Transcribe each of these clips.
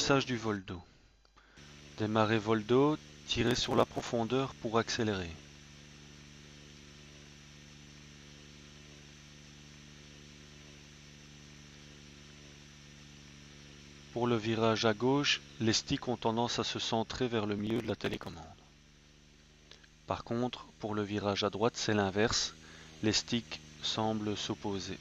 Apprentissage du vol d'eau. Démarrez vol d'eau, tirez sur la profondeur pour accélérer. Pour le virage à gauche, les sticks ont tendance à se centrer vers le milieu de la télécommande. Par contre, pour le virage à droite, c'est l'inverse, les sticks semblent s'opposer.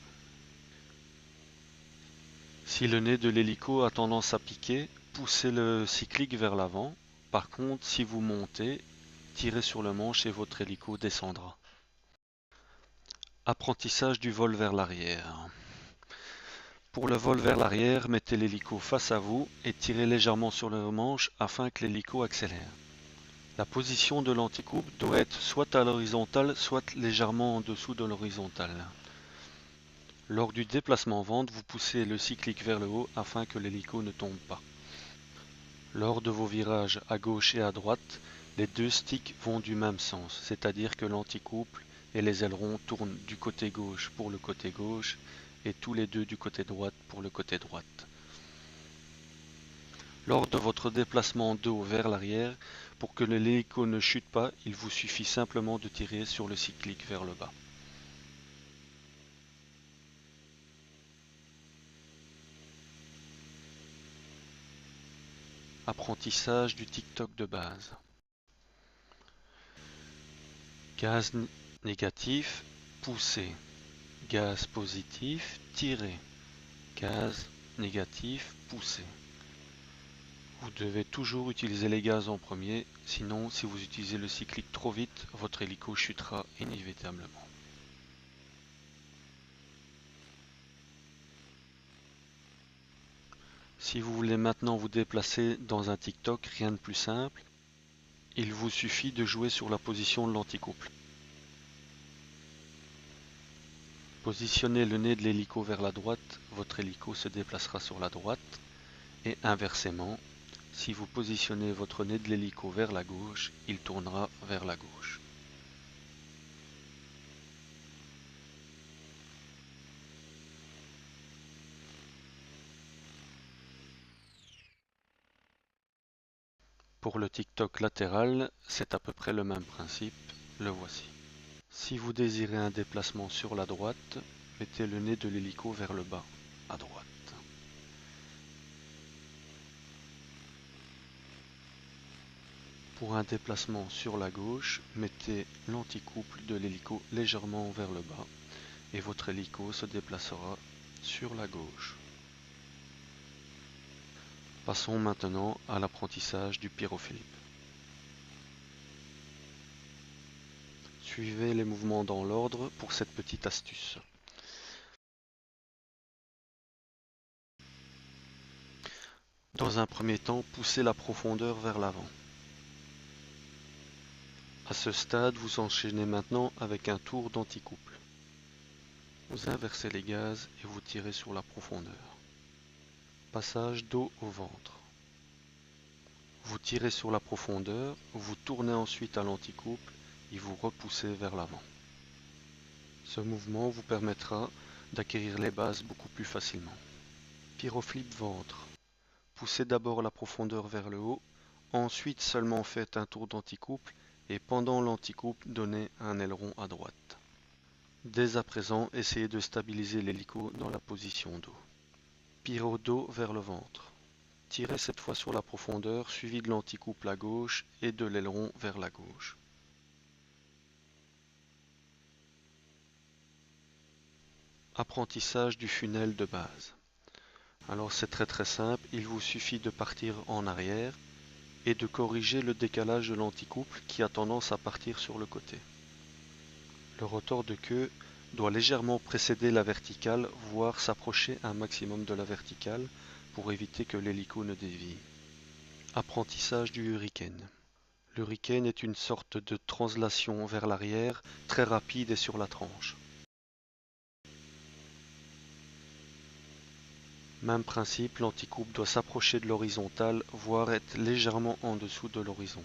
Si le nez de l'hélico a tendance à piquer, poussez le cyclique vers l'avant. Par contre, si vous montez, tirez sur le manche et votre hélico descendra. Apprentissage du vol vers l'arrière. Pour le vol vers l'arrière, mettez l'hélico face à vous et tirez légèrement sur le manche afin que l'hélico accélère. La position de l'anticoupe doit être soit à l'horizontale, soit légèrement en dessous de l'horizontale. Lors du déplacement vente, vous poussez le cyclique vers le haut afin que l'hélico ne tombe pas. Lors de vos virages à gauche et à droite, les deux sticks vont du même sens, c'est-à-dire que l'anticouple et les ailerons tournent du côté gauche pour le côté gauche et tous les deux du côté droite pour le côté droite. Lors de votre déplacement dos vers l'arrière, pour que l'hélico ne chute pas, il vous suffit simplement de tirer sur le cyclique vers le bas. Apprentissage du tic-toc de base. Gaz négatif, poussez. Gaz positif, tirez. Gaz négatif, poussez. Vous devez toujours utiliser les gaz en premier, sinon si vous utilisez le cyclique trop vite, votre hélico chutera inévitablement. Si vous voulez maintenant vous déplacer dans un tic-toc, rien de plus simple, il vous suffit de jouer sur la position de l'anticouple. Positionnez le nez de l'hélico vers la droite, votre hélico se déplacera sur la droite, et inversement, si vous positionnez votre nez de l'hélico vers la gauche, il tournera vers la gauche. Pour le tic-toc latéral, c'est à peu près le même principe, le voici. Si vous désirez un déplacement sur la droite, mettez le nez de l'hélico vers le bas, à droite. Pour un déplacement sur la gauche, mettez l'anticouple de l'hélico légèrement vers le bas et votre hélico se déplacera sur la gauche. Passons maintenant à l'apprentissage du pyrophilippe. Suivez les mouvements dans l'ordre pour cette petite astuce. Dans un premier temps, poussez la profondeur vers l'avant. À ce stade, vous enchaînez maintenant avec un tour d'anticouple. Vous inversez les gaz et vous tirez sur la profondeur. Passage dos au ventre. Vous tirez sur la profondeur, vous tournez ensuite à l'anticouple et vous repoussez vers l'avant. Ce mouvement vous permettra d'acquérir les bases beaucoup plus facilement. Pyroflip ventre. Poussez d'abord la profondeur vers le haut, ensuite seulement faites un tour d'anticouple et pendant l'anticouple donnez un aileron à droite. Dès à présent, essayez de stabiliser l'hélico dans la position dos. Pyro dos vers le ventre. Tirez cette fois sur la profondeur suivi de l'anticouple à gauche et de l'aileron vers la gauche. Apprentissage du funnel de base. Alors c'est très simple, il vous suffit de partir en arrière et de corriger le décalage de l'anticouple qui a tendance à partir sur le côté. Le rotor de queue doit légèrement précéder la verticale, voire s'approcher un maximum de la verticale pour éviter que l'hélico ne dévie. Apprentissage du hurricane. L'hurricane est une sorte de translation vers l'arrière très rapide et sur la tranche. Même principe, l'anticouple doit s'approcher de l'horizontale, voire être légèrement en dessous de l'horizon.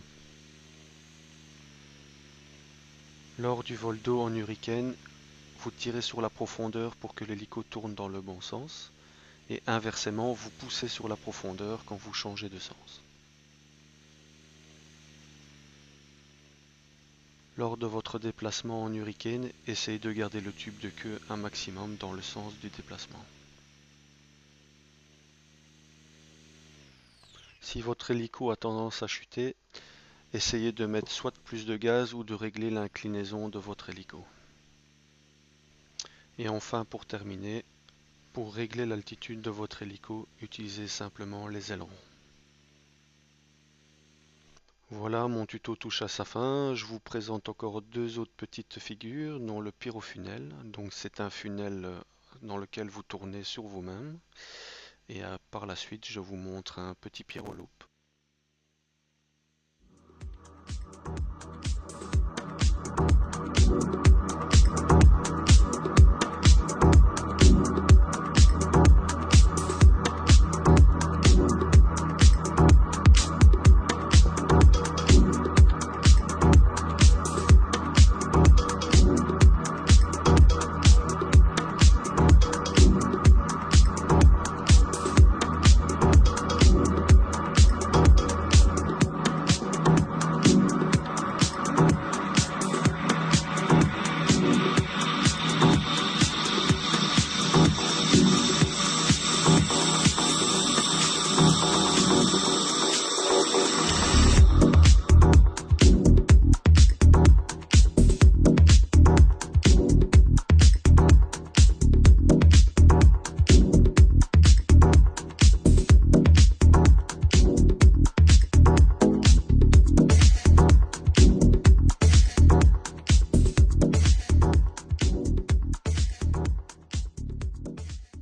Lors du vol d'eau en hurricane, vous tirez sur la profondeur pour que l'hélico tourne dans le bon sens, et inversement, vous poussez sur la profondeur quand vous changez de sens. Lors de votre déplacement en hurricane, essayez de garder le tube de queue un maximum dans le sens du déplacement. Si votre hélico a tendance à chuter, essayez de mettre soit plus de gaz ou de régler l'inclinaison de votre hélico. Et enfin, pour terminer, pour régler l'altitude de votre hélico, utilisez simplement les ailerons. Voilà, mon tuto touche à sa fin. Je vous présente encore deux autres petites figures, dont le pyrofunnel. Donc c'est un funnel dans lequel vous tournez sur vous-même. Et par la suite, je vous montre un petit pyroloop.